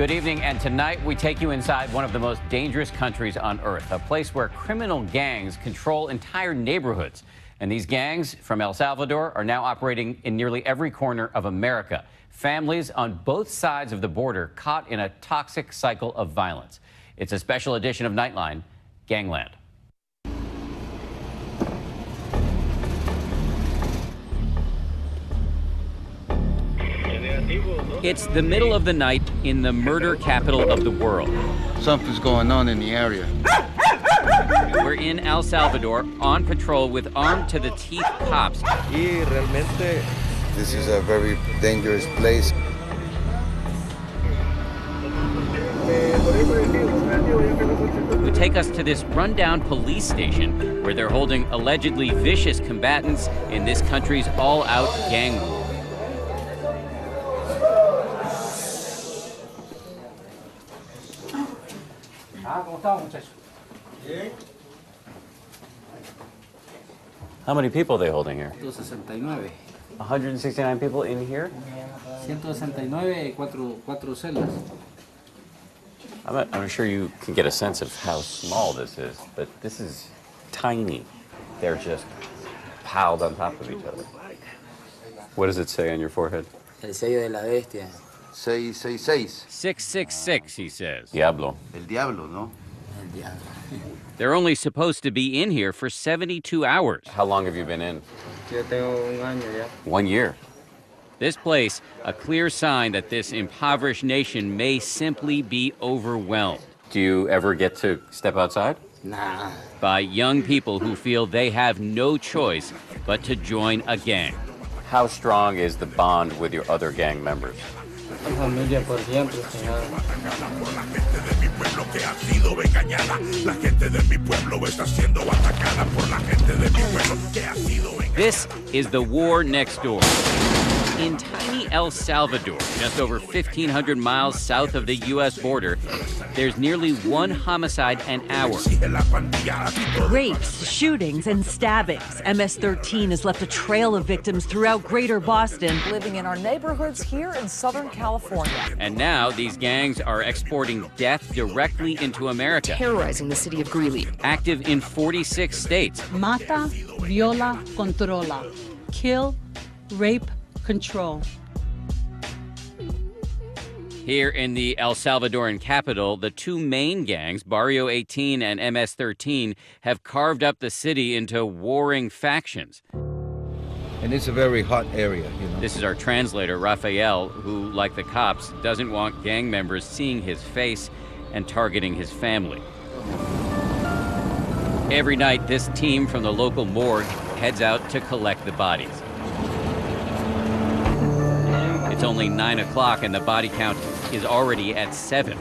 Good evening, and tonight we take you inside one of the most dangerous countries on earth, a place where criminal gangs control entire neighborhoods. And these gangs from El Salvador are now operating in nearly every corner of America. Families on both sides of the border caught in a toxic cycle of violence. It's a special edition of Nightline, Gangland. It's the middle of the night in the murder capital of the world. Something's going on in the area. We're in El Salvador on patrol with armed-to-the-teeth cops. This is a very dangerous place. Who take us to this rundown police station where they're holding allegedly vicious combatants in this country's all-out gang war. How many people are they holding here? 169. 169 people in here? 169, cuatro celdas. I'm sure you can get a sense of how small this is, but this is tiny. They're just piled on top of each other. What does it say on your forehead? El sello de la bestia. 666. 666, he says. Diablo. El diablo, no? El diablo. They're only supposed to be in here for 72 hours. How long have you been in? Yo tengo un año ya. 1 year. This place, a clear sign that this impoverished nation may simply be overwhelmed. Do you ever get to step outside? Nah. By young people who feel they have no choice but to join a gang. How strong is the bond with your other gang members? Familia por siempre, señor. This is the war next door. In tiny El Salvador, just over 1,500 miles south of the U.S. border, there's nearly one homicide an hour. Rapes, shootings, and stabbings. MS-13 has left a trail of victims throughout greater Boston. Living in our neighborhoods here in Southern California. And now these gangs are exporting death directly into America. Terrorizing the city of Greeley. Active in 46 states. Mata, viola, controla. Kill, rape, control. Here in the El Salvadoran capital, the two main gangs, Barrio 18 and MS-13, have carved up the city into warring factions. And it's a very hot area, you know. This is our translator, Rafael, who, like the cops, doesn't want gang members seeing his face and targeting his family. Every night, this team from the local morgue heads out to collect the bodies. It's only 9 o'clock and the body count is already at 7.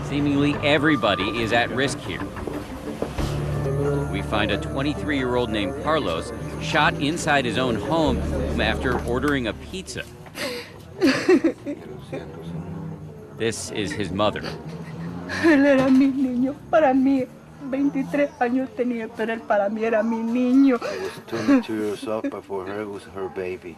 Seemingly everybody is at risk here. We find a 23-year-old named Carlos shot inside his own home after ordering a pizza. This is his mother. Él era mi niño, para mí. 23 años tenía, pero él para mí era mi niño. I was 22 years old, but for her it was her baby.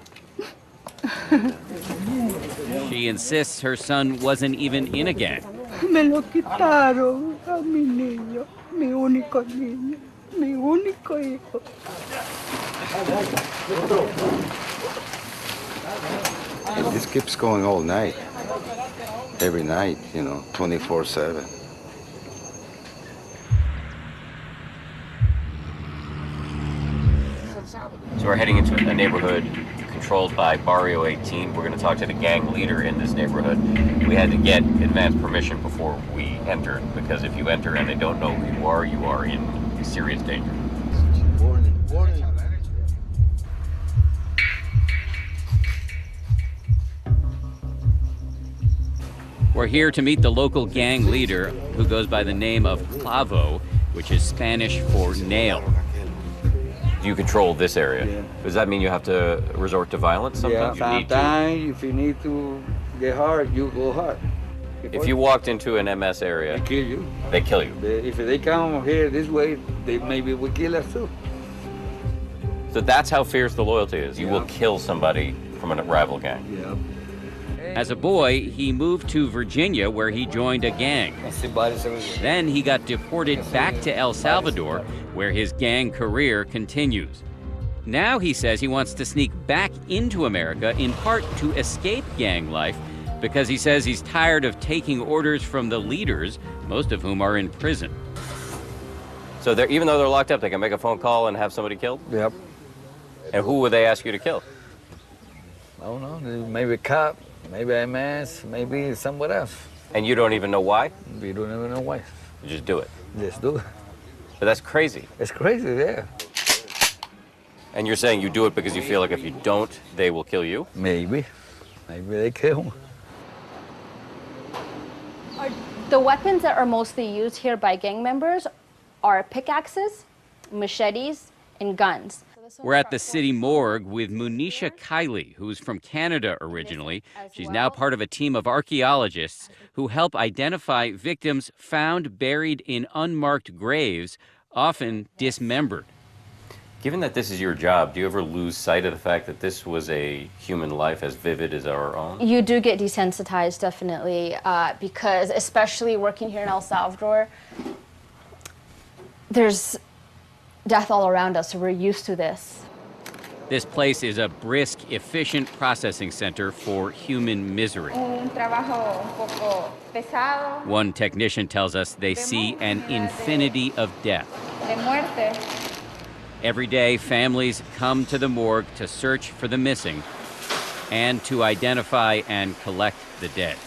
She insists her son wasn't even in a gang. Me lo quitaron a mi niño, mi único niño, mi único hijo. This keeps going all night. Every night, you know, 24/7. So we're heading into a neighborhood controlled by Barrio 18. We're going to talk to the gang leader in this neighborhood. We had to get advance permission before we entered, because if you enter and they don't know who you are in serious danger. Warning, warning. We're here to meet the local gang leader, who goes by the name of Clavo, which is Spanish for nail. You control this area. Yeah. Does that mean you have to resort to violence sometimes? Yeah, You need to? sometimes if you need to get hard, you go hard. If you walked into an MS area, They kill you. they kill you. If they come here this way, they maybe will kill us too. So that's how fierce the loyalty is. You Yeah. will kill somebody from a rival gang. Yeah. As a boy, he moved to Virginia, where he joined a gang. Then he got deported back to El Salvador, where his gang career continues. Now he says he wants to sneak back into America, in part to escape gang life, because he says he's tired of taking orders from the leaders, most of whom are in prison. So even though they're locked up, they can make a phone call and have somebody killed? Yep. And who would they ask you to kill? I don't know. Maybe a cop, maybe MS, maybe somewhere else. And you don't even know why? We don't even know why. You just do it. Just do it. But that's crazy. It's crazy, yeah. And you're saying you do it because you feel like if you don't, they will kill you? Maybe. Maybe they kill. The weapons that are mostly used here by gang members are pickaxes, machetes, and guns. We're at the city morgue with Munisha Kiley, who's from Canada originally. She's now part of a team of archaeologists who help identify victims found buried in unmarked graves, often dismembered. Given that this is your job, do you ever lose sight of the fact that this was a human life as vivid as our own? You do get desensitized, definitely, because especially working here in El Salvador, there's death all around us, so we're used to this. This place is a brisk, efficient processing center for human misery. One technician tells us they see an infinity of death. Every day, families come to the morgue to search for the missing and to identify and collect the dead.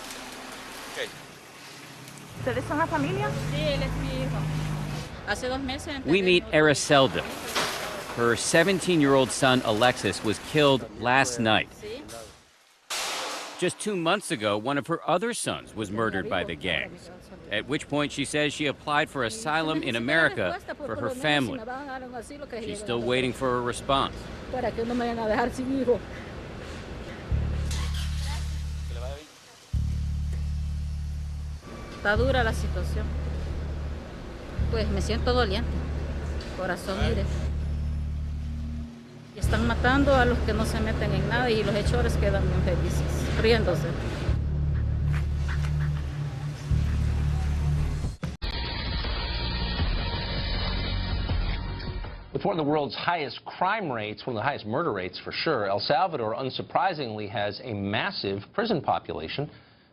¿Ustedes son la familia? Sí, él es mi hijo. Hace 2 meses. We meet Aracelda. Her 17-year-old son, Alexis, was killed last night. Just 2 months ago, one of her other sons was murdered by the gangs, at which point she says she applied for asylum in America for her family. She's still waiting for a response. Está dura la situación. Pues me siento doliente. Corazón, mire. Y están matando a los que no se meten en nada y los hechores quedan bien felices, riéndose. With one of the world's highest crime rates, one of the highest murder rates for sure, El Salvador, unsurprisingly, has a massive prison population.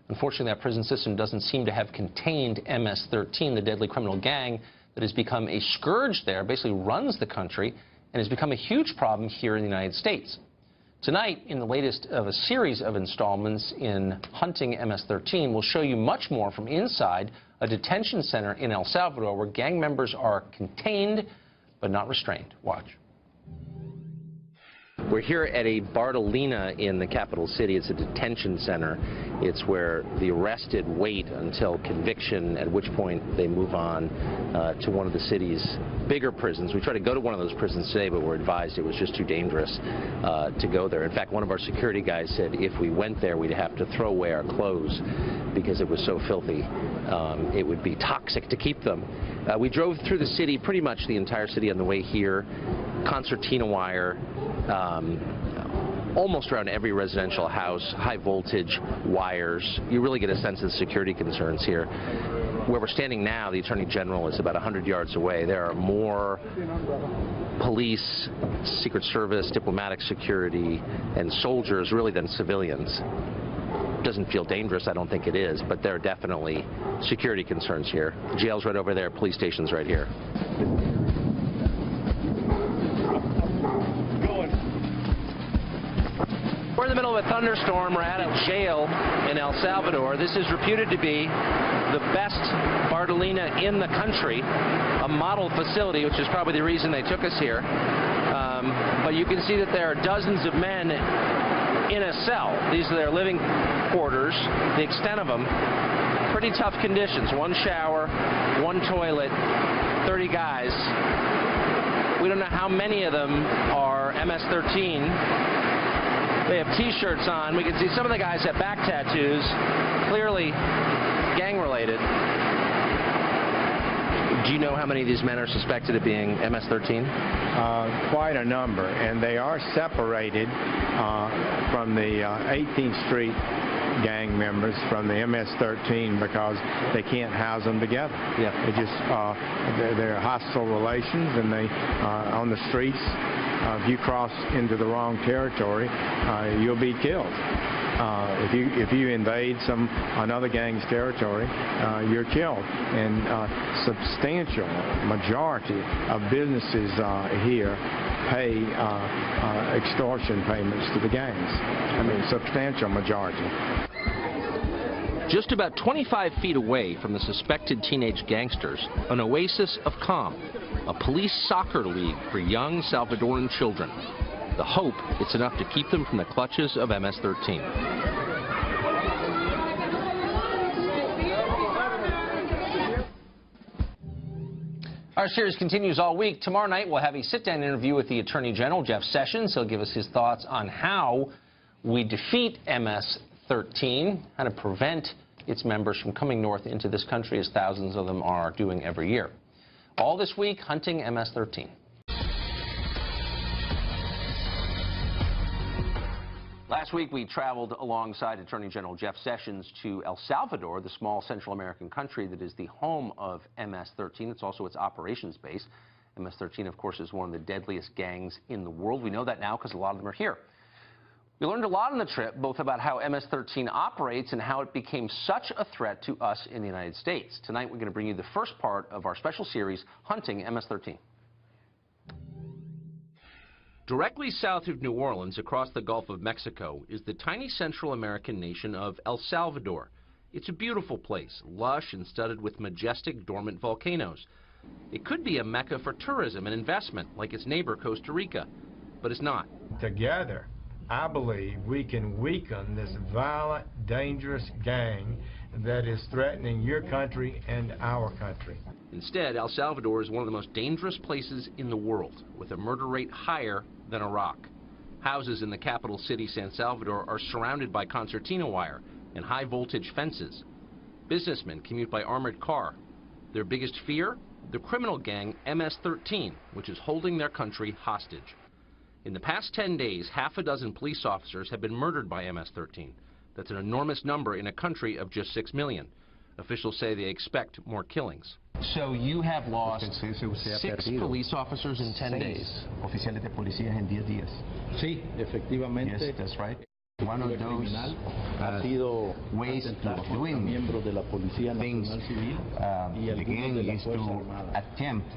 Unfortunately, that prison system doesn't seem to have contained MS-13, the deadly criminal gang that has become a scourge there, basically runs the country, and has become a huge problem here in the United States. Tonight, in the latest of a series of installments in Hunting MS-13, we'll show you much more from inside a detention center in El Salvador where gang members are contained but not restrained. Watch. We're here at a Bartolina in the capital city. It's a detention center. It's where the arrested wait until conviction, at which point they move on to one of the city's bigger prisons. We tried to go to one of those prisons today, but we're advised it was just too dangerous to go there. In fact, one of our security guys said if we went there, we'd have to throw away our clothes because it was so filthy. It would be toxic to keep them. We drove through the city, pretty much the entire city on the way here. Concertina wire, almost around every residential house, high voltage wires. You really get a sense of the security concerns here. Where we're standing now, the Attorney General is about 100 yards away. There are more police, Secret Service, diplomatic security, and soldiers really than civilians. Doesn't feel dangerous, I don't think it is, but there are definitely security concerns here. Jail's right over there, police station's right here. We're in the middle of a thunderstorm. We're at a jail in El Salvador. This is reputed to be the best Bartolina in the country, a model facility, which is probably the reason they took us here. But you can see that there are dozens of men in a cell. These are their living quarters, the extent of them. Pretty tough conditions. One shower, one toilet, 30 guys. We don't know how many of them are MS-13. They have T-shirts on. We can see some of the guys have back tattoos, clearly gang-related. Do you know how many of these men are suspected of being MS-13? Quite a number, and they are separated from the 18th Street gang members from the MS-13 because they can't house them together. Yeah. They just they're hostile relations, and they on the streets. If you cross into the wrong territory, you'll be killed. If you invade another gang's territory, you're killed. And substantial majority of businesses here pay extortion payments to the gangs. I mean, substantial majority. Just about 25 feet away from the suspected teenage gangsters, an oasis of calm, a police soccer league for young Salvadoran children. The hope it's enough to keep them from the clutches of MS-13. Our series continues all week. Tomorrow night, we'll have a sit-down interview with the Attorney General, Jeff Sessions. He'll give us his thoughts on how we defeat MS-13, how to prevent its members from coming north into this country, as thousands of them are doing every year. All this week, hunting MS-13. Last week, we traveled alongside Attorney General Jeff Sessions to El Salvador, the small Central American country that is the home of MS-13. It's also its operations base. MS-13, of course, is one of the deadliest gangs in the world. We know that now because a lot of them are here. We learned a lot on the trip, both about how MS-13 operates and how it became such a threat to us in the United States. Tonight, we're going to bring you the first part of our special series, Hunting MS-13. Directly south of New Orleans, across the Gulf of Mexico, is the tiny Central American nation of El Salvador. It's a beautiful place, lush and studded with majestic dormant volcanoes. It could be a mecca for tourism and investment, like its neighbor Costa Rica, but it's not. Together, I believe we can weaken this violent, dangerous gang that is threatening your country and our country. Instead, El Salvador is one of the most dangerous places in the world, with a murder rate higher than Iraq. Houses in the capital city, San Salvador, are surrounded by concertina wire and high-voltage fences. Businessmen commute by armored car. Their biggest fear? The criminal gang MS-13, which is holding their country hostage. In the past 10 days, half a dozen police officers have been murdered by MS-13. That's an enormous number in a country of just 6 million. Officials say they expect more killings. So you have lost 6 police officers in 10 days. Oficiales de policías en 10 días. Sí, efectivamente. Yes, that's right. One of those ways of doing things the gang is to attempt,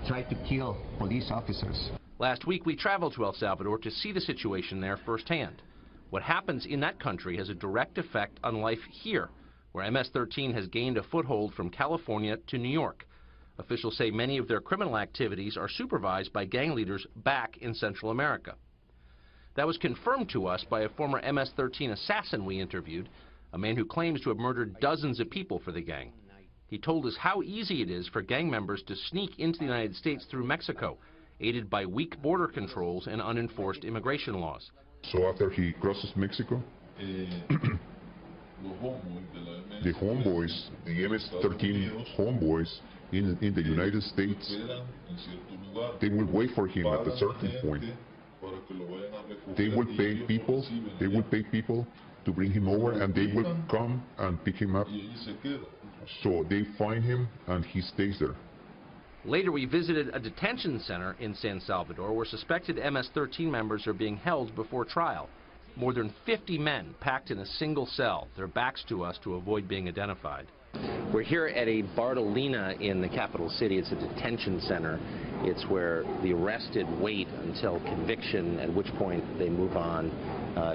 try to kill police officers. Last week, we traveled to El Salvador to see the situation there firsthand. What happens in that country has a direct effect on life here, where MS-13 has gained a foothold from California to New York. Officials say many of their criminal activities are supervised by gang leaders back in Central America. That was confirmed to us by a former MS-13 assassin we interviewed, a man who claims to have murdered dozens of people for the gang. He told us how easy it is for gang members to sneak into the United States through Mexico, aided by weak border controls and unenforced immigration laws. So after he crosses Mexico, the homeboys, the MS-13 homeboys in the United States, they will wait for him at a certain point. They will pay people to bring him over, and they will come and pick him up. So they find him and he stays there. Later, we visited a detention center in San Salvador where suspected MS-13 members are being held before trial. More than 50 men packed in a single cell, their backs to us to avoid being identified. We're here at a Bartolina in the capital city. It's a detention center. It's where the arrested wait until conviction, at which point they move on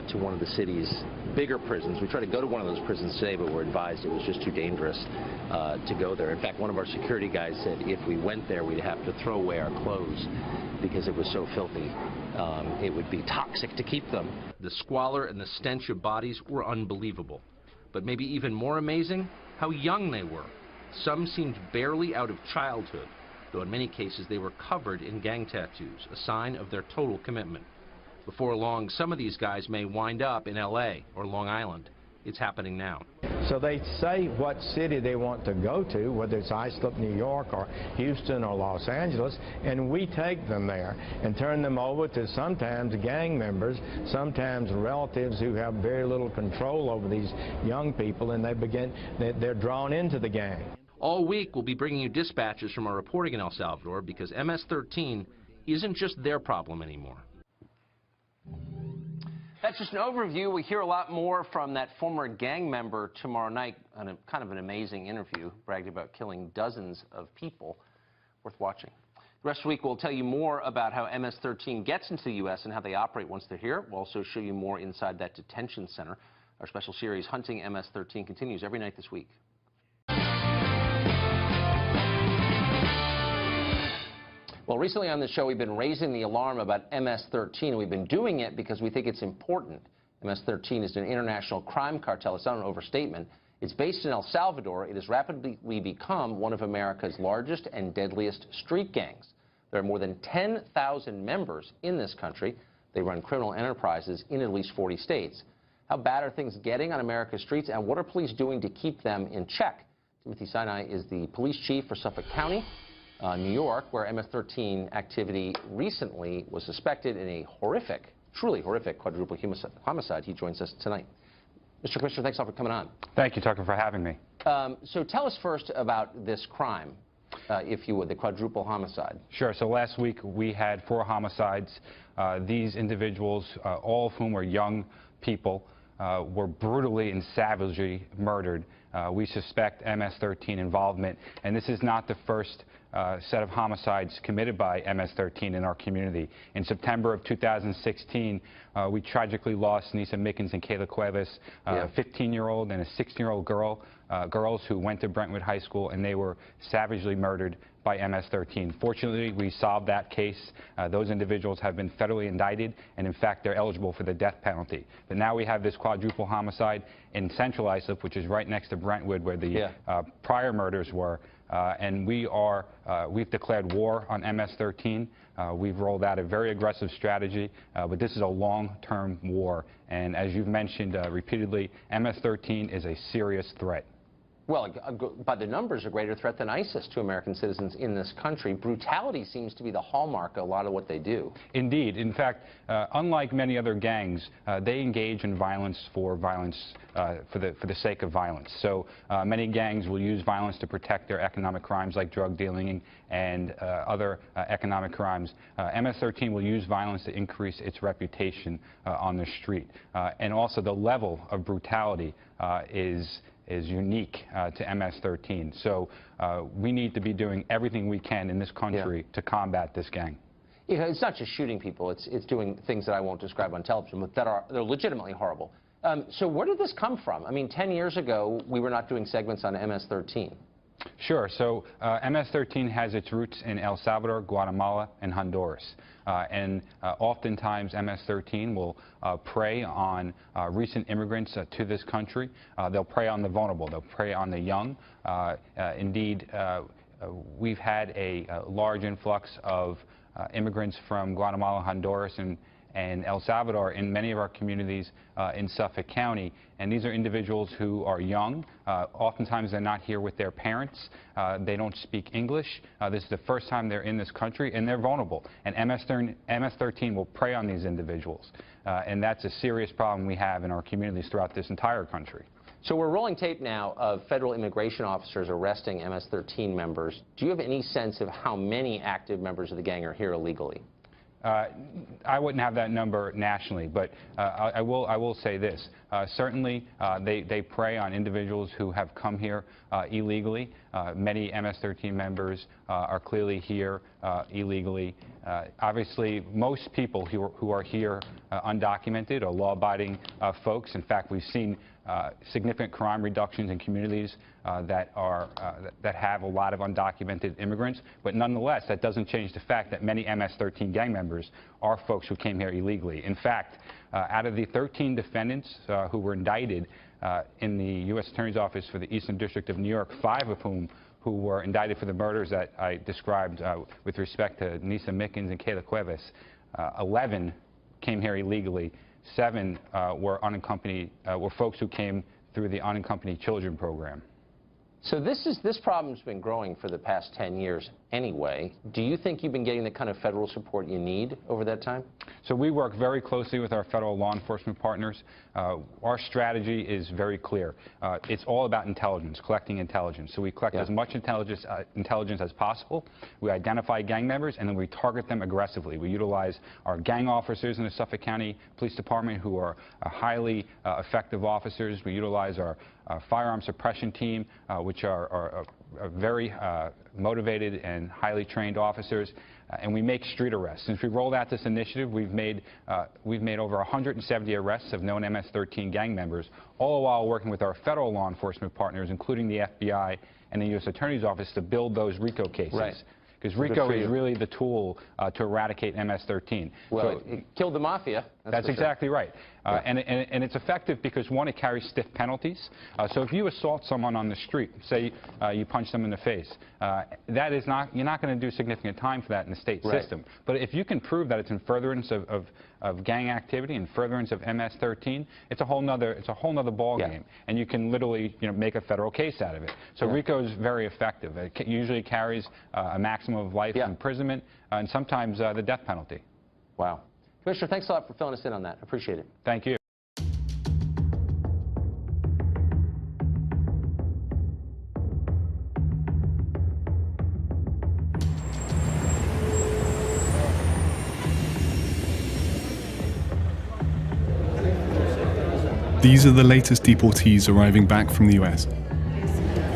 to one of the city's bigger prisons. We tried to go to one of those prisons today, but we're advised it was just too dangerous to go there. In fact, one of our security guys said if we went there, we'd have to throw away our clothes because it was so filthy. It would be toxic to keep them. The squalor and the stench of bodies were unbelievable. But maybe even more amazing, how young they were. Some seemed barely out of childhood, though in many cases they were covered in gang tattoos, a sign of their total commitment. Before long, some of these guys may wind up in LA or Long Island. it's happening now. So they say what city they want to go to, whether it's Islip, New York, or Houston, or Los Angeles, and we take them there and turn them over to sometimes gang members, sometimes relatives who have very little control over these young people, and they're drawn into the gang. All week, we'll be bringing you dispatches from our reporting in El Salvador because MS-13 isn't just their problem anymore. That's just an overview. We hear a lot more from that former gang member tomorrow night on a kind of an amazing interview, bragged about killing dozens of people. Worth watching. The rest of the week, we'll tell you more about how MS-13 gets into the U.S. and how they operate once they're here. We'll also show you more inside that detention center. Our special series, Hunting MS-13, continues every night this week. Well, recently on the show, we've been raising the alarm about MS-13, and we've been doing it because we think it's important. MS-13 is an international crime cartel. It's not an overstatement. It's based in El Salvador. It has rapidly become one of America's largest and deadliest street gangs. There are more than 10,000 members in this country. They run criminal enterprises in at least 40 states. How bad are things getting on America's streets, and what are police doing to keep them in check? Timothy Sinai is the police chief for Suffolk County, New York, where MS-13 activity recently was suspected in a horrific, truly horrific quadruple homicide. He joins us tonight. Mr. Commissioner, thanks all for coming on. Thank you, Tucker, for having me. So tell us first about this crime, if you would, the quadruple homicide. Sure. So last week we had 4 homicides. These individuals, all of whom were young people, were brutally and savagely murdered. We suspect MS-13 involvement, and this is not the first set of homicides committed by MS-13 in our community. In September of 2016, we tragically lost Nisa Mickens and Kayla Cuevas, a 15-year-old and a 16-year-old girls who went to Brentwood High School, and they were savagely murdered by MS-13. Fortunately, we solved that case. Those individuals have been federally indicted, and in fact, they're eligible for the death penalty. But now we have this quadruple homicide in Central Islip, which is right next to Brentwood, where the prior murders were. And we've declared war on MS-13. We've rolled out a very aggressive strategy, but this is a long-term war. And as you've mentioned repeatedly, MS-13 is a serious threat. Well, by the numbers, a greater threat than ISIS to American citizens in this country. Brutality seems to be the hallmark of a lot of what they do. Indeed. In fact, unlike many other gangs, they engage in violence for the sake of violence. So many gangs will use violence to protect their economic crimes like drug dealing and other economic crimes. MS-13 will use violence to increase its reputation on the street. And also the level of brutality is unique to MS-13. So we need to be doing everything we can in this country to combat this gang. It's not just shooting people, it's doing things that I won't describe on television, but they're legitimately horrible. So where did this come from? I mean, 10 years ago, we were not doing segments on MS-13. Sure. So MS-13 has its roots in El Salvador, Guatemala, and Honduras. Oftentimes MS-13 will prey on recent immigrants to this country. They'll prey on the vulnerable. They'll prey on the young. Indeed, we've had a large influx of immigrants from Guatemala, Honduras, and El Salvador in many of our communities in Suffolk County. And these are individuals who are young. Oftentimes they're not here with their parents. They don't speak English. This is the first time they're in this country, and they're vulnerable. And MS-13 will prey on these individuals. And that's a serious problem we have in our communities throughout this entire country. So we're rolling tape now of federal immigration officers arresting MS-13 members. Do you have any sense of how many active members of the gang are here illegally? I wouldn't have that number nationally, but I will say this. Certainly, they prey on individuals who have come here illegally. Many MS-13 members are clearly here illegally. Obviously, most people who are here undocumented are law-abiding folks. In fact, we've seen significant crime reductions in communities that have a lot of undocumented immigrants. But nonetheless, that doesn't change the fact that many MS-13 gang members are folks who came here illegally. In fact, out of the 13 defendants who were indicted in the U.S. Attorney's Office for the Eastern District of New York, 5 of whom who were indicted for the murders that I described with respect to Nisa Mickens and Kayla Cuevas, 11 came here illegally. 7 were unaccompanied, were folks who came through the Unaccompanied Children program. So this problem's been growing for the past 10 years anyway. Do you think you've been getting the kind of federal support you need over that time? So we work very closely with our federal law enforcement partners. Our strategy is very clear. It's all about intelligence, collecting intelligence. So we collect as much intelligence as possible. We identify gang members, and then we target them aggressively. We utilize our gang officers in the Suffolk County Police Department, who are highly effective officers. We utilize our firearm suppression team, which are very motivated and highly trained officers, and we make street arrests. Since we rolled out this initiative, we've made over 170 arrests of known MS-13 gang members, all while working with our federal law enforcement partners, including the FBI and the U.S. Attorney's Office, to build those RICO cases. Right. Because RICO is really the tool to eradicate MS-13. Well, it killed the mafia. That's exactly right. And it's effective because, one, it carries stiff penalties. So if you assault someone on the street, say you punch them in the face, that is not, you're not going to do significant time for that in the state system. But if you can prove that it's in furtherance of gang activity and furtherance of MS-13, it's a whole nother ball game, and you can literally make a federal case out of it. So RICO is very effective. It usually carries a maximum of life imprisonment and sometimes the death penalty. Wow. Commissioner, thanks a lot for filling us in on that. Appreciate it. Thank you. These are the latest deportees arriving back from the US.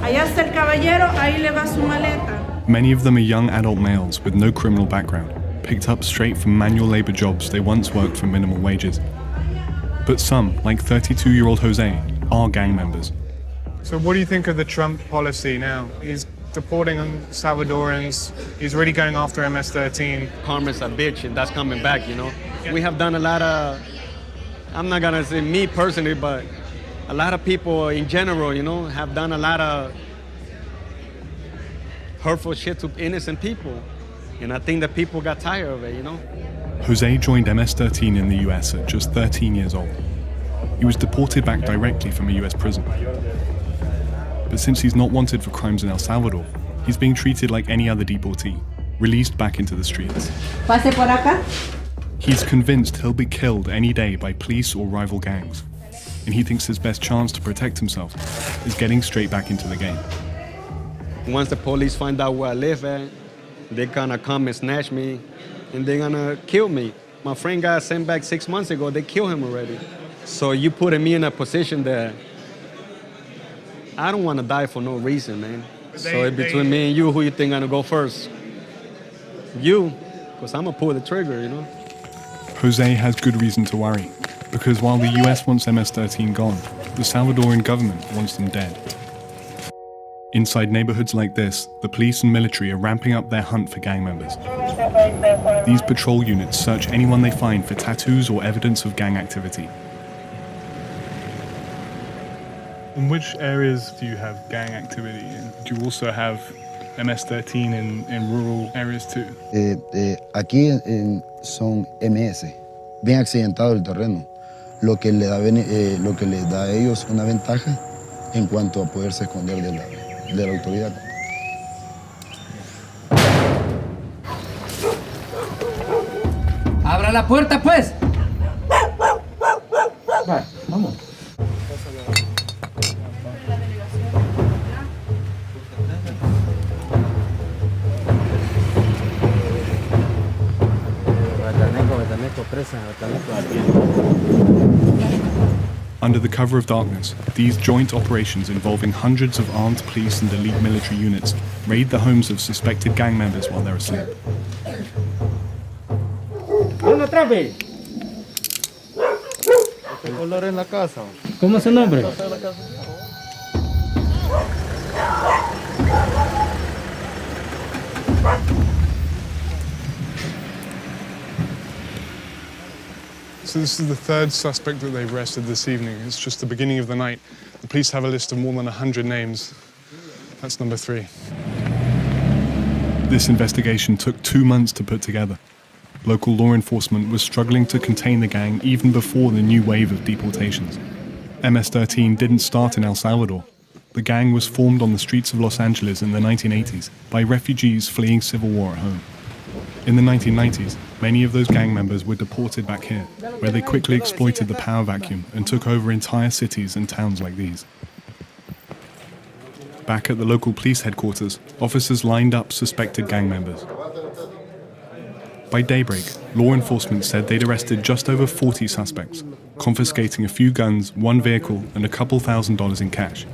Allá está el caballero, ahí le va su maleta. Many of them are young adult males with no criminal background, picked up straight from manual labor jobs they once worked for minimal wages. But some, like 32-year-old Jose, are gang members. So what do you think of the Trump policy now? He's deporting Salvadorans, he's really going after MS-13. Karma's a bitch, and that's coming back, We have done a lot of, I'm not gonna say me personally, but a lot of people in general, have done a lot of hurtful shit to innocent people. And I think that people got tired of it, Jose joined MS-13 in the US at just 13 years old. He was deported back directly from a US prison. But since he's not wanted for crimes in El Salvador, he's being treated like any other deportee, released back into the streets. Pase por acá. He's convinced he'll be killed any day by police or rival gangs, and he thinks his best chance to protect himself is getting straight back into the game. Once the police find out where I live at, they're gonna come and snatch me, and they're gonna kill me. My friend got sent back 6 months ago. They killed him already. So you putting me in a position that I don't want to die for no reason, man. So it's between me and you, who you think gonna go first? You, because I'm gonna pull the trigger, Jose has good reason to worry, because while the US wants MS-13 gone, the Salvadoran government wants them dead. Inside neighborhoods like this, the police and military are ramping up their hunt for gang members. These patrol units search anyone they find for tattoos or evidence of gang activity. In which areas do you have gang activity in? Do you also have MS-13 in rural areas too? Aquí son MS, bien accidentado el terreno, lo que les da a ellos una ventaja en cuanto a poderse esconder de la autoridad. ¡Abra la puerta, pues! Vale, vamos. Under the cover of darkness, these joint operations involving hundreds of armed police and elite military units raid the homes of suspected gang members while they're asleep. ¡No atrape! ¿Cómo es su nombre? So this is the third suspect that they've arrested this evening. It's just the beginning of the night. The police have a list of more than 100 names. That's number 3. This investigation took 2 months to put together. Local law enforcement was struggling to contain the gang even before the new wave of deportations. MS-13 didn't start in El Salvador. The gang was formed on the streets of Los Angeles in the 1980s by refugees fleeing civil war at home. In the 1990s, many of those gang members were deported back here, where they quickly exploited the power vacuum and took over entire cities and towns like these. Back at the local police headquarters, officers lined up suspected gang members. By daybreak, law enforcement said they'd arrested just over 40 suspects, confiscating a few guns, one vehicle, and a couple $1,000s in cash.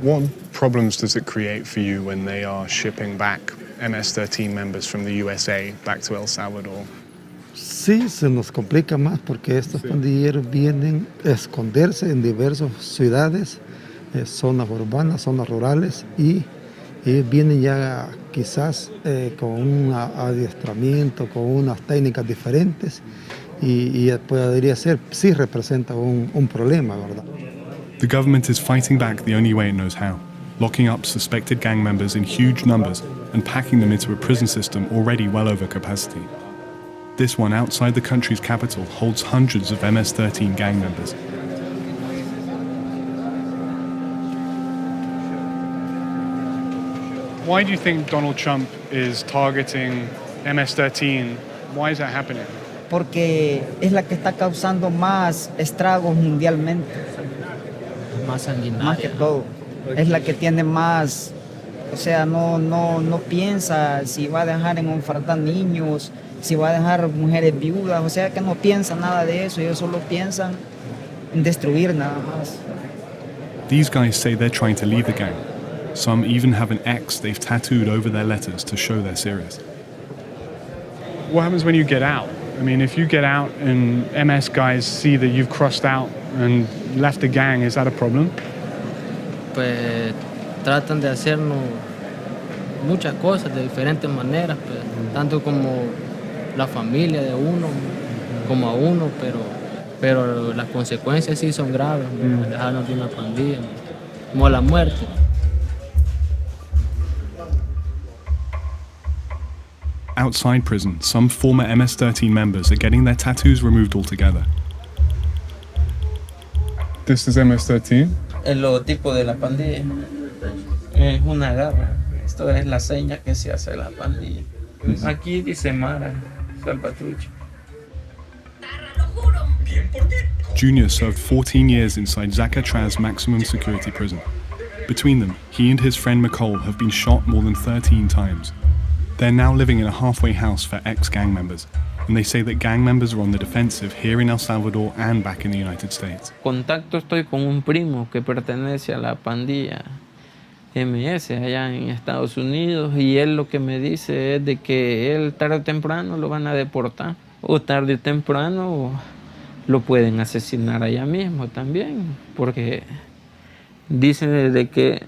What problems does it create for you when they are shipping back MS-13 members from the USA back to El Salvador? Sí, se nos complica más porque estos pandilleros vienen a esconderse en diversas ciudades, zonas urbanas, zonas rurales, y vienen ya quizás con un adiestramiento, con unas técnicas diferentes, y podría ser, sí representa un problema, ¿verdad? The government is fighting back the only way it knows how, locking up suspected gang members in huge numbers and packing them into a prison system already well over capacity. This one outside the country's capital holds hundreds of MS-13 gang members. Why do you think Donald Trump is targeting MS-13? Why is that happening? Porque es la que está causando más estragos mundialmente. Más sanguinaria. Más que todo. Es la que tiene más, o sea, no piensa si va a dejar en orfandad niños, si va a dejar mujeres viudas, o sea que no piensa nada de eso, ellos solo piensan en destruir nada más. These guys say they're trying to leave the gang. Some even have an X they've tattooed over their letters to show they're serious. What happens when you get out? I mean, if you get out and MS guys see that you've crossed out and left the gang, is that a problem? Pues tratan de hacernos muchas cosas de diferentes maneras, pues, tanto como la familia de uno, como a uno, pero las consecuencias sí son graves, dejarnos de una pandilla, como la muerte. Outside prison, some former MS-13 members are getting their tattoos removed altogether. This is MS-13? El logotipo de la pandilla es una garra. Esto es la seña que se hace la pandilla. Aquí dice Mara Salvatrucha. Junior served 14 years inside Zacatraz maximum security prison. Between them, he and his friend Nicole have been shot more than 13 times. They're now living in a halfway house for ex-gang members, and they say that gang members are on the defensive here in El Salvador and back in the United States. Contacto estoy con un primo que pertenece a la pandilla MS allá en Estados Unidos, y él lo que me dice es de que él tarde o temprano lo van a deportar, o tarde o temprano lo pueden asesinar allá mismo también, porque dice de que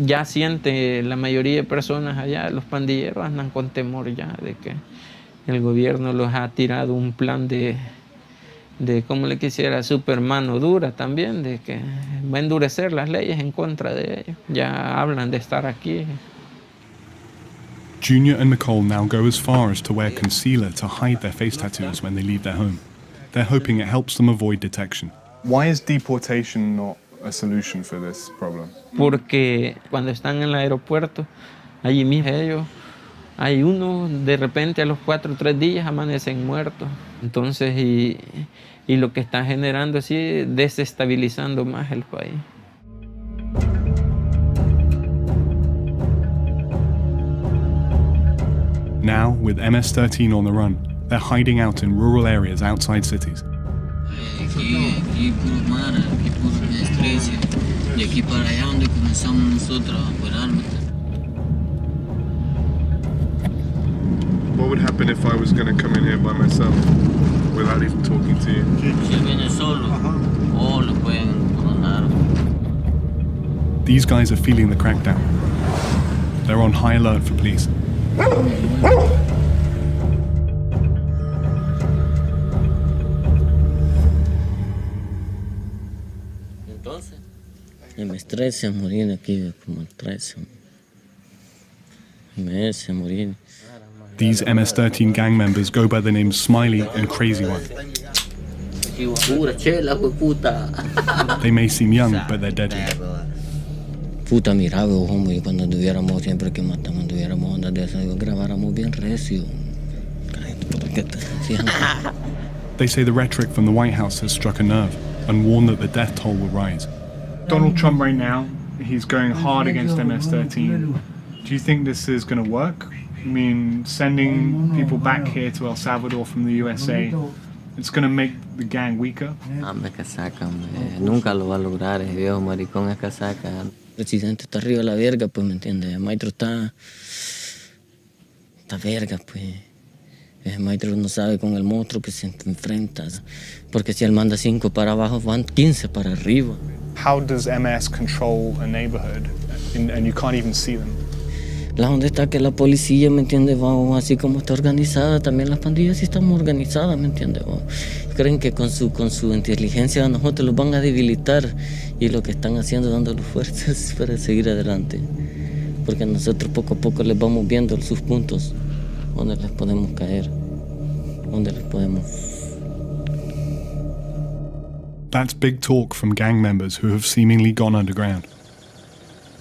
ya siente la mayoría de personas allá, los pandilleros andan con temor ya de que el gobierno los ha tirado un plan de como le quisiera, super mano dura también, de que va a endurecer las leyes en contra de ellos. Ya hablan de estar aquí. Junior and Nicole now go as far as to wear concealer to hide their face tattoos when they leave their home. They're hoping it helps them avoid detection. Why is deportation not a solution for this problem? Porque cuando están en el aeropuerto, allí mismo ellos, hay uno de repente a los 4 o 3 días amanecen muertos. Entonces, y lo que está generando así, desestabilizando más el país. Now, with MS-13 on the run, they're hiding out in rural areas outside cities. Aquí puro mar, aquí puro estrés, y aquí para allá donde comenzamos nosotros a operarnos. What would happen if I was going to come in here by myself without even talking to you? Si viene solo, o lo pueden coronar. These guys are feeling the crackdown. They're on high alert for police. Entonces, MS-13 a morir aquí como el 13. MS a morir. These MS-13 gang members go by the names Smiley and Crazy One. They may seem young, but they're deadly. Puta, mira, veo homo, y cuando anduviéramos, siempre que matamos, anduviéramos ondas de esas, grabáramos bien recio. They say the rhetoric from the White House has struck a nerve and warn that the death toll will rise. Donald Trump right now, he's going hard against MS-13. Do you think this is going to work? I mean, sending people back here to El Salvador from the USA, it's going to make the gang weaker? Hombre, casaca, nunca lo va a lograr, ese viejo maricón es casaca. El presidente está arriba de la verga, pues, ¿me entiendes? El maestro está verga, pues. El maestro no sabe con el monstruo que se enfrenta, porque si él manda 5 para abajo, van 15 para arriba. How does MS control a neighborhood and you can't even see them? La onda está que la policía, ¿me entiendes? Vamos, así como está organizada, también las pandillas sí estamos organizadas, ¿me entiendes? Creen que con su inteligencia a nosotros los van a debilitar y lo que están haciendo es dándoles fuerzas para seguir adelante. Porque nosotros poco a poco les vamos viendo sus puntos, donde les podemos caer, donde les podemos... That's big talk from gang members who have seemingly gone underground.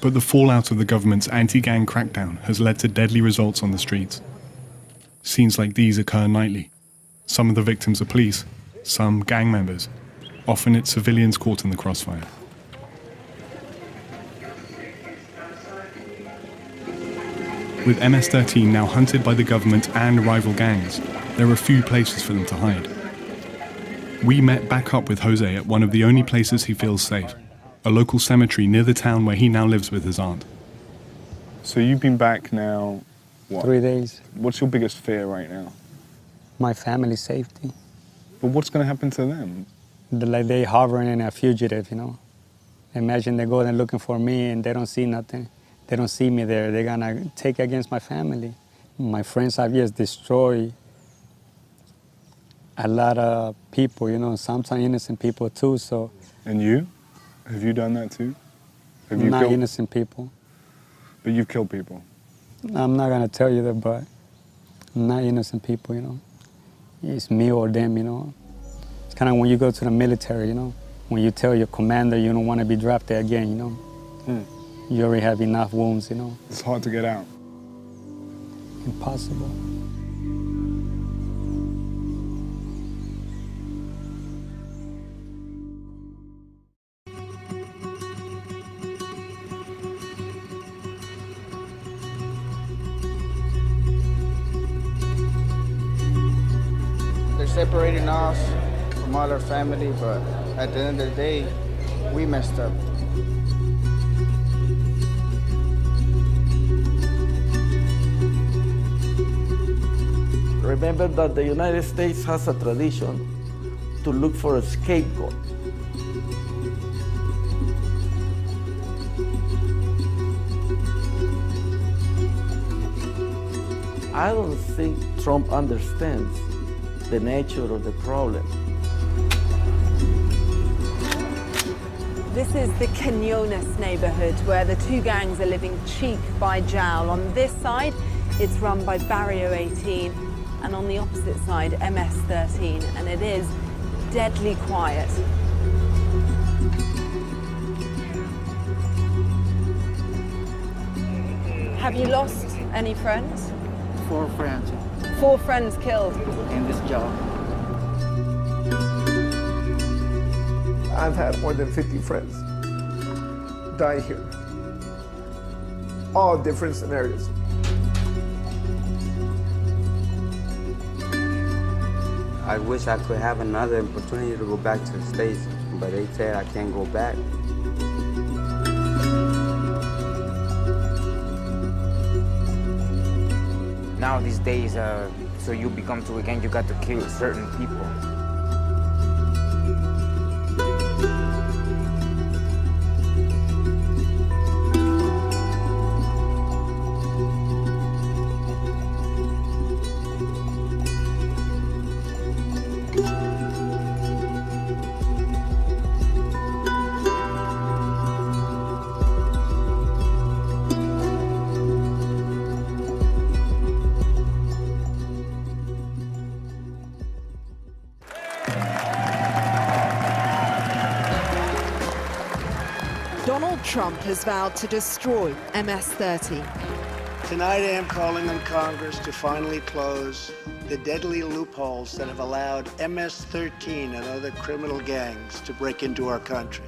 But the fallout of the government's anti-gang crackdown has led to deadly results on the streets. Scenes like these occur nightly. Some of the victims are police, some gang members. Often it's civilians caught in the crossfire. With MS-13 now hunted by the government and rival gangs, there are few places for them to hide. We met back up with Jose at one of the only places he feels safe, a local cemetery near the town where he now lives with his aunt. So you've been back now, what? 3 days. What's your biggest fear right now? My family's safety. But what's going to happen to them? Like they hovering in a fugitive, you know. Imagine they go there looking for me and they don't see nothing. They don't see me there. They're gonna take against my family. My friends have just destroyed a lot of people, you know, sometimes innocent people too, so. And you? Have you done that too? Have you not innocent people. But you've killed people? I'm not gonna tell you that, but not innocent people, you know. It's me or them, you know. It's kind of when you go to the military, you know, when you tell your commander you don't want to be drafted again, you know. You already have enough wounds, you know. It's hard to get out. Impossible. They're separating us from all our family, but at the end of the day, we messed up. Remember that the United States has a tradition to look for a scapegoat. I don't think Trump understands the nature of the problem. This is the Cañones neighborhood where the two gangs are living cheek by jowl. On this side, it's run by Barrio 18, and on the opposite side, MS-13, and it is deadly quiet. Have you lost any friends? 4 friends. 4 friends killed? In this job. I've had more than 50 friends die here. All different scenarios. I wish I could have another opportunity to go back to the States, but they said I can't go back. Now these days, so you become to a gang, you got to kill certain people. Donald Trump has vowed to destroy MS-13. Tonight I am calling on Congress to finally close the deadly loopholes that have allowed MS-13 and other criminal gangs to break into our country.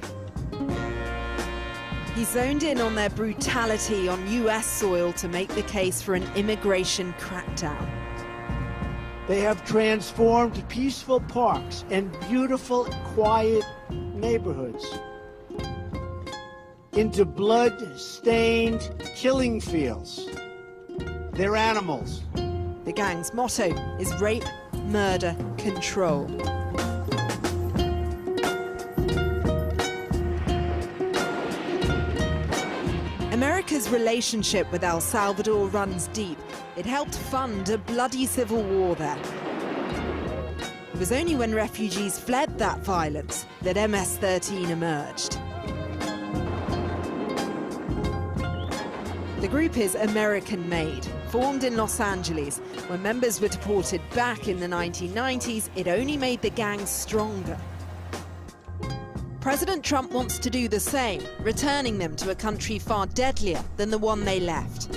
He zoned in on their brutality on US soil to make the case for an immigration crackdown. They have transformed peaceful parks and beautiful, quiet neighborhoods into blood-stained killing fields. They're animals. The gang's motto is rape, murder, control. America's relationship with El Salvador runs deep. It helped fund a bloody civil war there. It was only when refugees fled that violence that MS-13 emerged. The group is American-made, formed in Los Angeles. When members were deported back in the 1990s, it only made the gangs stronger. President Trump wants to do the same, returning them to a country far deadlier than the one they left.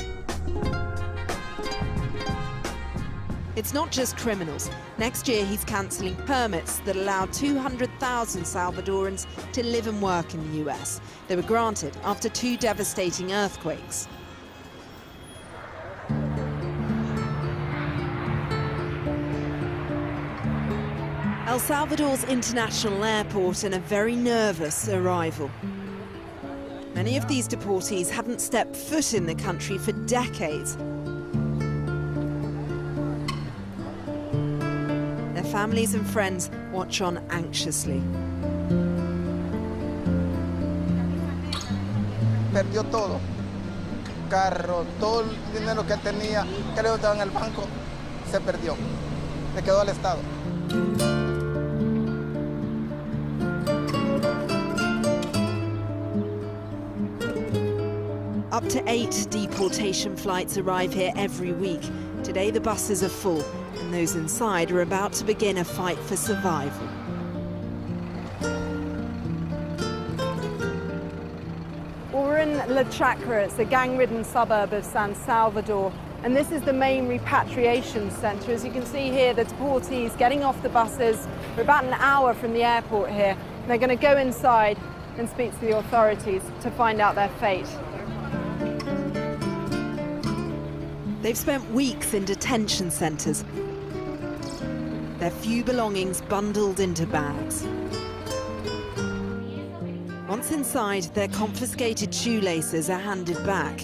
It's not just criminals. Next year, he's cancelling permits that allowed 200,000 Salvadorans to live and work in the US. They were granted after 2 devastating earthquakes. El Salvador's international airport and a very nervous arrival. Many of these deportees hadn't stepped foot in the country for decades. Their families and friends watch on anxiously. Perdió todo. Carro, todo el dinero que tenía, creo que estaba en el banco, se perdió. Le quedó al Estado. Up to 8 deportation flights arrive here every week. Today the buses are full, and those inside are about to begin a fight for survival. Well, we're in La Chacra. It's a gang-ridden suburb of San Salvador, and this is the main repatriation center. As you can see here, the deportees getting off the buses. We're about an hour from the airport here, and they're going to go inside and speak to the authorities to find out their fate. They've spent weeks in detention centers, their few belongings bundled into bags. Once inside, their confiscated shoelaces are handed back.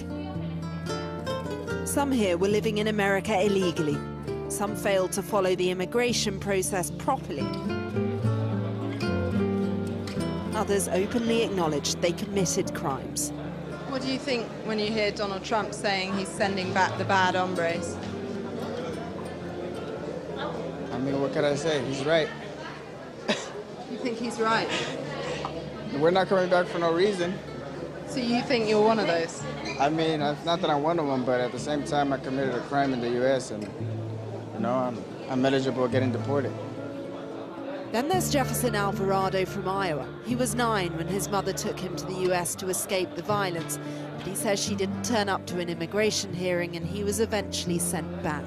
Some here were living in America illegally. Some failed to follow the immigration process properly. Others openly acknowledged they committed crimes. What do you think when you hear Donald Trump saying he's sending back the bad hombres? I mean, what could I say? He's right. You think he's right? We're not coming back for no reason. So you think you're one of those? I mean, not that I'm one of them, but at the same time, I committed a crime in the U.S. and, you know, I'm eligible for getting deported. Then there's Jefferson Alvarado from Iowa. He was 9 when his mother took him to the US to escape the violence. But he says she didn't turn up to an immigration hearing and he was eventually sent back.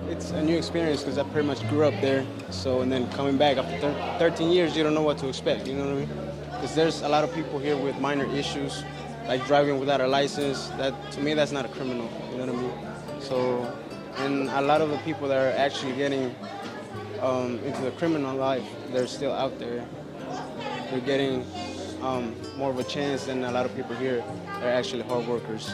It's a new experience because I pretty much grew up there. So, and then coming back after 13 years, you don't know what to expect, you know what I mean? Because there's a lot of people here with minor issues, like driving without a license. That, to me, that's not a criminal, you know what I mean? So, and a lot of the people that are actually getting into the criminal life, they're still out there. They're getting more of a chance than a lot of people here that are actually hard workers.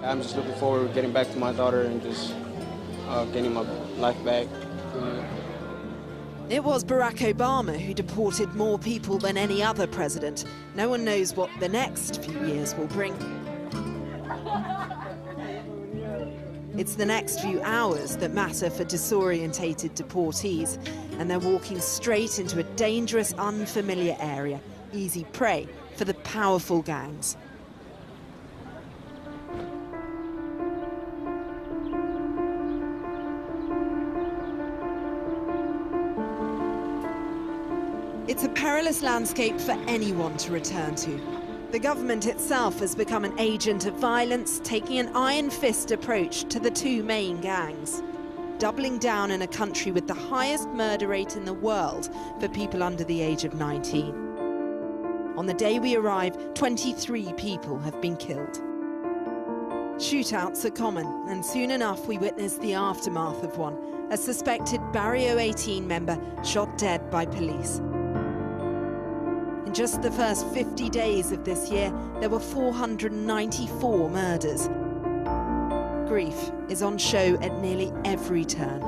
I'm just looking forward to getting back to my daughter and just getting my life back. It was Barack Obama who deported more people than any other president. No one knows what the next few years will bring. It's the next few hours that matter for disorientated deportees, and they're walking straight into a dangerous, unfamiliar area, easy prey for the powerful gangs. It's a perilous landscape for anyone to return to. The government itself has become an agent of violence, taking an iron fist approach to the two main gangs, doubling down in a country with the highest murder rate in the world for people under the age of 19. On the day we arrive, 23 people have been killed. Shootouts are common, and soon enough we witness the aftermath of one, a suspected Barrio 18 member shot dead by police. In just the first 50 days of this year, there were 494 murders. Grief is on show at nearly every turn.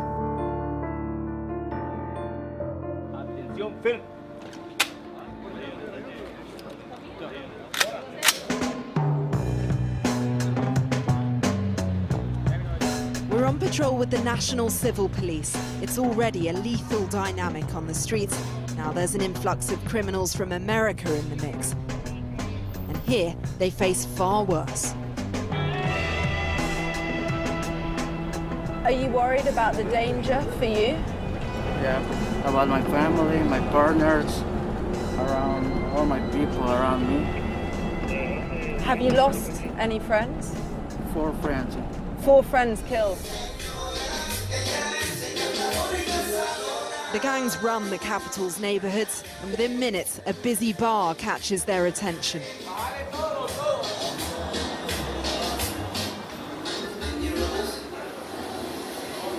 We're on patrol with the National Civil Police. It's already a lethal dynamic on the streets. Now there's an influx of criminals from America in the mix. And here, they face far worse. Are you worried about the danger for you? Yeah, about my family, my partners, around all my people around me. Have you lost any friends? 4 friends. 4 friends killed. The gangs run the capital's neighborhoods, and within minutes, a busy bar catches their attention.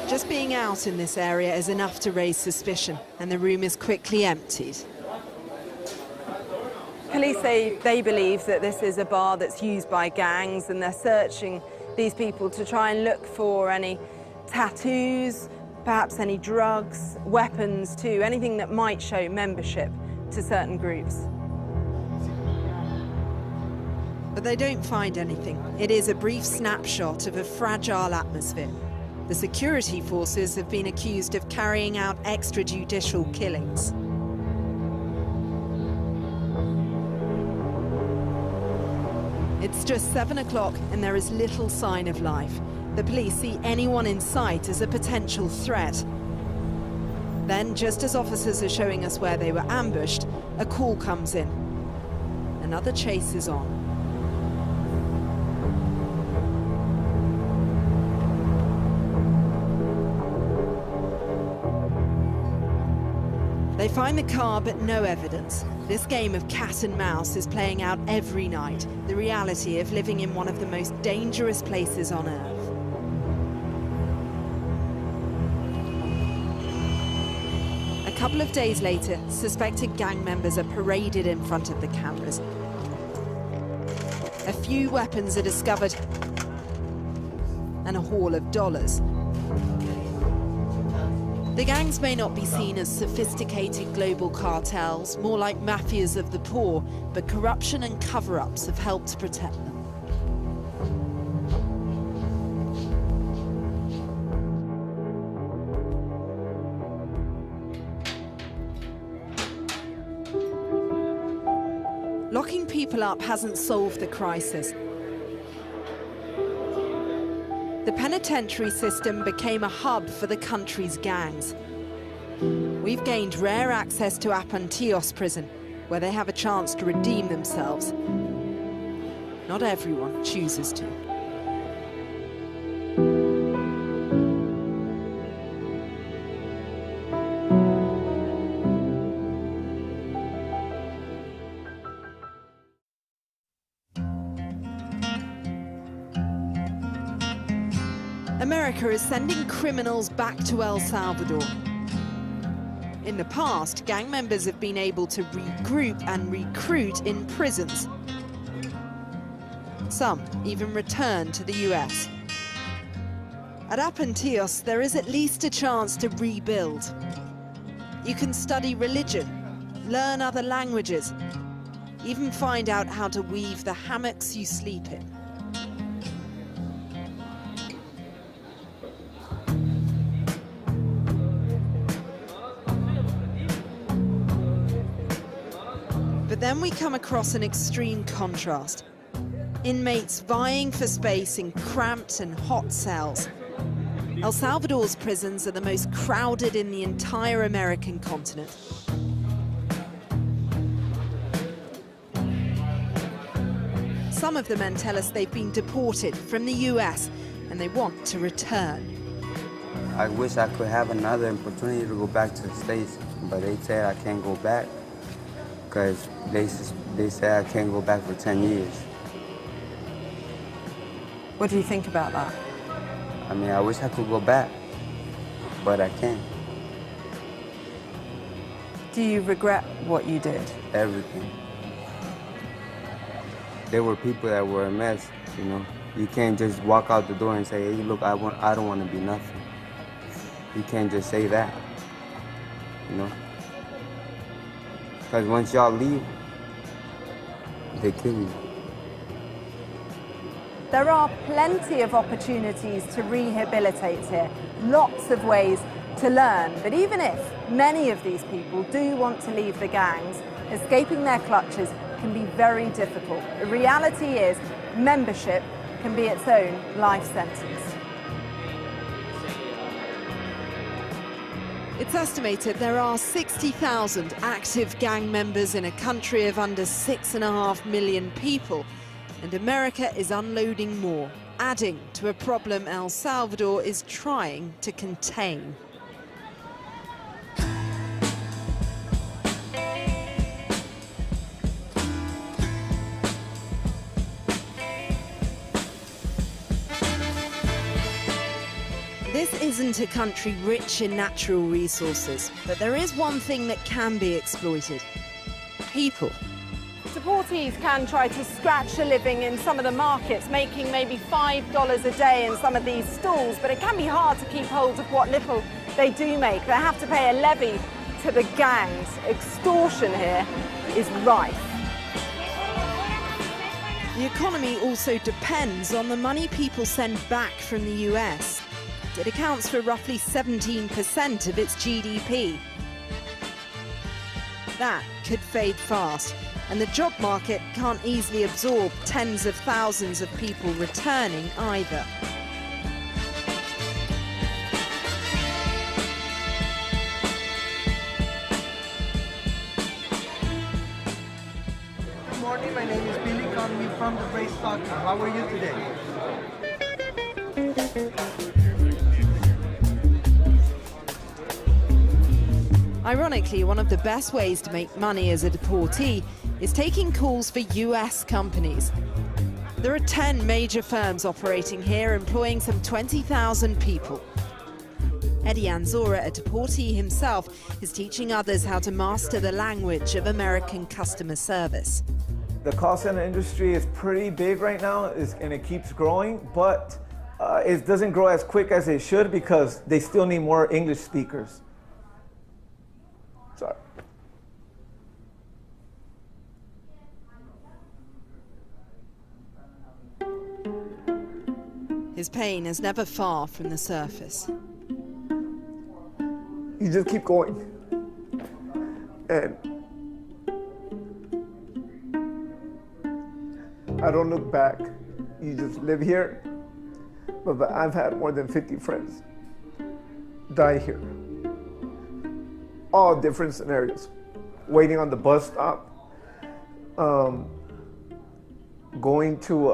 Just being out in this area is enough to raise suspicion, and the room is quickly emptied. Police say they believe that this is a bar that's used by gangs, and they're searching these people to try and look for any tattoos, perhaps any drugs, weapons too, anything that might show membership to certain groups. But they don't find anything. It is a brief snapshot of a fragile atmosphere. The security forces have been accused of carrying out extrajudicial killings. It's just 7 o'clock and there is little sign of life. The police see anyone in sight as a potential threat. Then, just as officers are showing us where they were ambushed, a call comes in. Another chase is on. They find the car, but no evidence. This game of cat and mouse is playing out every night, the reality of living in one of the most dangerous places on Earth. A couple of days later, suspected gang members are paraded in front of the cameras. A few weapons are discovered, and a haul of dollars. The gangs may not be seen as sophisticated global cartels, more like mafias of the poor, but corruption and cover-ups have helped protect them. Locking people up hasn't solved the crisis. The penitentiary system became a hub for the country's gangs. We've gained rare access to Apuntillos prison, where they have a chance to redeem themselves. Not everyone chooses to. America is sending criminals back to El Salvador. In the past, gang members have been able to regroup and recruit in prisons. Some even return to the US. At Apuntillos, there is at least a chance to rebuild. You can study religion, learn other languages, even find out how to weave the hammocks you sleep in. But then we come across an extreme contrast. Inmates vying for space in cramped and hot cells. El Salvador's prisons are the most crowded in the entire American continent. Some of the men tell us they've been deported from the US and they want to return. I wish I could have another opportunity to go back to the States, but they said I can't go back because they said I can't go back for 10 years. What do you think about that? I mean, I wish I could go back, but I can't. Do you regret what you did? Everything. There were people that were a mess, you know. You can't just walk out the door and say, hey, look, I don't want to be nothing. You can't just say that, you know. Because once y'all leave, they kill you. There are plenty of opportunities to rehabilitate here, lots of ways to learn. But even if many of these people do want to leave the gangs, escaping their clutches can be very difficult. The reality is membership can be its own life sentence. It's estimated there are 60,000 active gang members in a country of under 6.5 million people. And America is unloading more, adding to a problem El Salvador is trying to contain. This isn't a country rich in natural resources, but there is one thing that can be exploited: people. Deportees can try to scratch a living in some of the markets, making maybe $5 a day in some of these stalls, but it can be hard to keep hold of what little they do make. They have to pay a levy to the gangs. Extortion here is rife. The economy also depends on the money people send back from the US. It accounts for roughly 17% of its GDP. That could fade fast, and the job market can't easily absorb tens of thousands of people returning either. Good morning, my name is Billy Conley from the Brace Stockton. How are you today? Ironically, one of the best ways to make money as a deportee is taking calls for US companies. There are 10 major firms operating here, employing some 20,000 people. Eddie Anzora, a deportee himself, is teaching others how to master the language of American customer service. The call center industry is pretty big right now, and it keeps growing, but it doesn't grow as quick as it should because they still need more English speakers. Sorry. His pain is never far from the surface. You just keep going. And I don't look back. You just live here. But I've had more than 50 friends die here. All different scenarios. Waiting on the bus stop, going to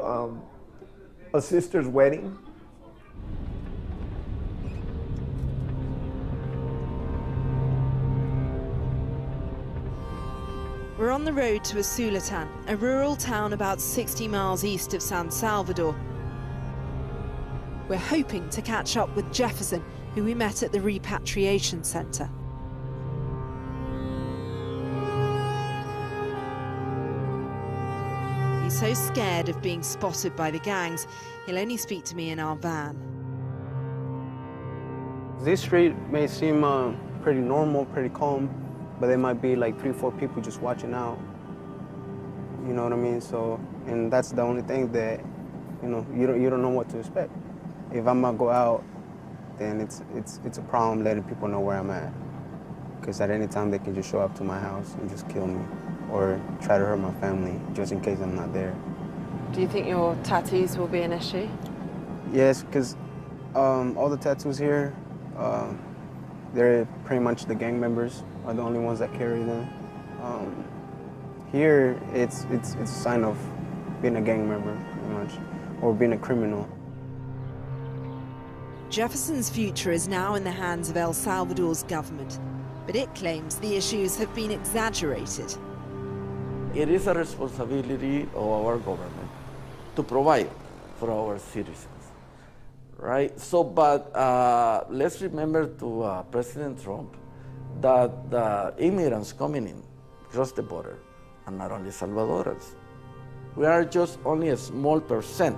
a sister's wedding. We're on the road to Usulután, a rural town about 60 miles east of San Salvador. We're hoping to catch up with Jefferson, who we met at the repatriation center. He's so scared of being spotted by the gangs, he'll only speak to me in our van. This street may seem pretty normal, pretty calm, but there might be like 3 or 4 people just watching out. You know what I mean? So, and that's the only thing that, you know, you don't know what to expect. If I'm gonna go out, then it's a problem letting people know where I'm at. Because at any time they can just show up to my house and just kill me, or try to hurt my family just in case I'm not there. Do you think your tattoos will be an issue? Yes, because all the tattoos here, they're pretty much the gang members are the only ones that carry them. Here, it's a sign of being a gang member, pretty much, or being a criminal. Jefferson's future is now in the hands of El Salvador's government, but it claims the issues have been exaggerated. It is a responsibility of our government to provide for our citizens, right? So, but let's remember to President Trump that the immigrants coming in across the border are not only Salvadorans. We are just only a small percent.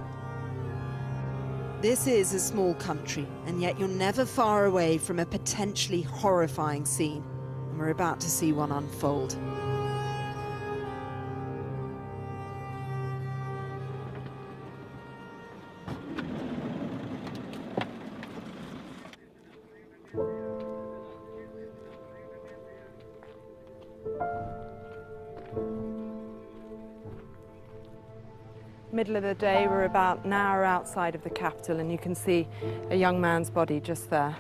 This is a small country, and yet you're never far away from a potentially horrifying scene, and we're about to see one unfold. Middle of the day, we're about an hour outside of the capital, and you can see a young man's body just there.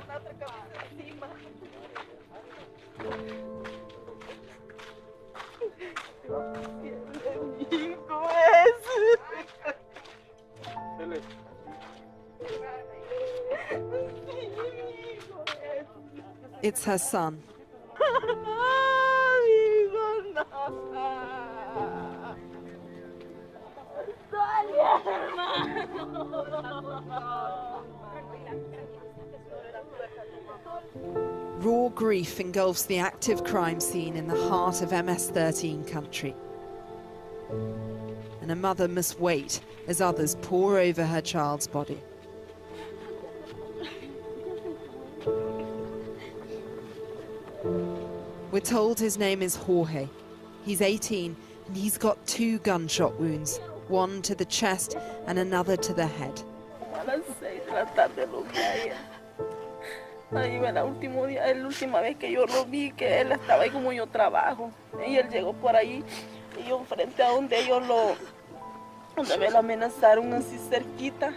It's her son. Raw grief engulfs the active crime scene in the heart of MS-13 country. And a mother must wait as others pore over her child's body. We're told his name is Jorge. He's 18 and he's got 2 gunshot wounds, one to the chest and another to the head. A las 6 de la tarde lo vi a él. Ahí fue la última vez que yo lo vi, que él estaba ahí como yo trabajo. Y él llegó por ahí y yo frente a donde ellos donde me lo amenazaron así cerquita.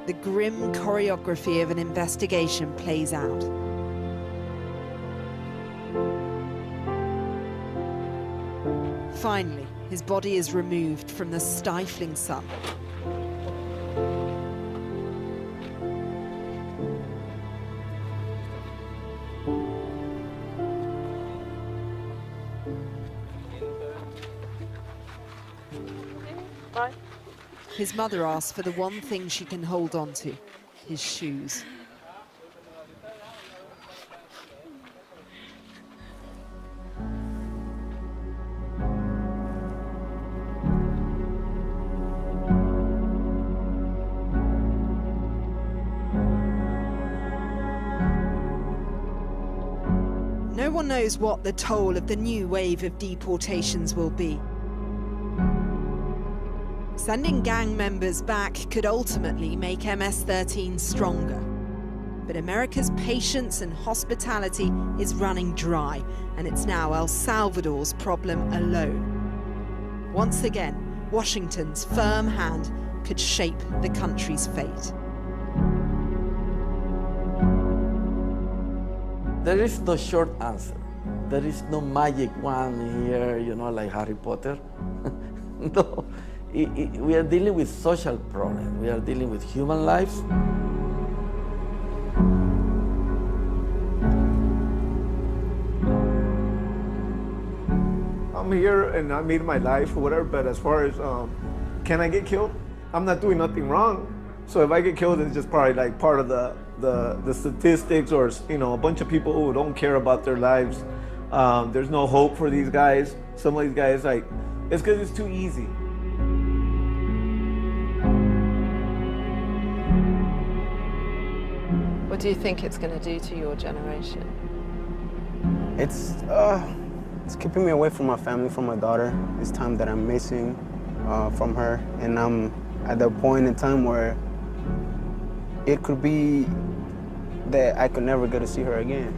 The grim choreography of an investigation plays out. Finally, his body is removed from the stifling sun. His mother asks for the one thing she can hold on to, his shoes. No one knows what the toll of the new wave of deportations will be. Sending gang members back could ultimately make MS-13 stronger. But America's patience and hospitality is running dry, and it's now El Salvador's problem alone. Once again, Washington's firm hand could shape the country's fate. There is no short answer. There is no magic one here, you know, like Harry Potter. No. We are dealing with social problems. We are dealing with human lives. I'm here and I made my life or whatever, but as far as can I get killed? I'm not doing nothing wrong. So if I get killed, it's just probably like part of the statistics, or, you know, a bunch of people who don't care about their lives. There's no hope for these guys. Some of these guys, like, it's because it's too easy. What do you think it's going to do to your generation? It's keeping me away from my family, from my daughter. It's time that I'm missing from her, and I'm at the point in time where it could be that I could never get to see her again.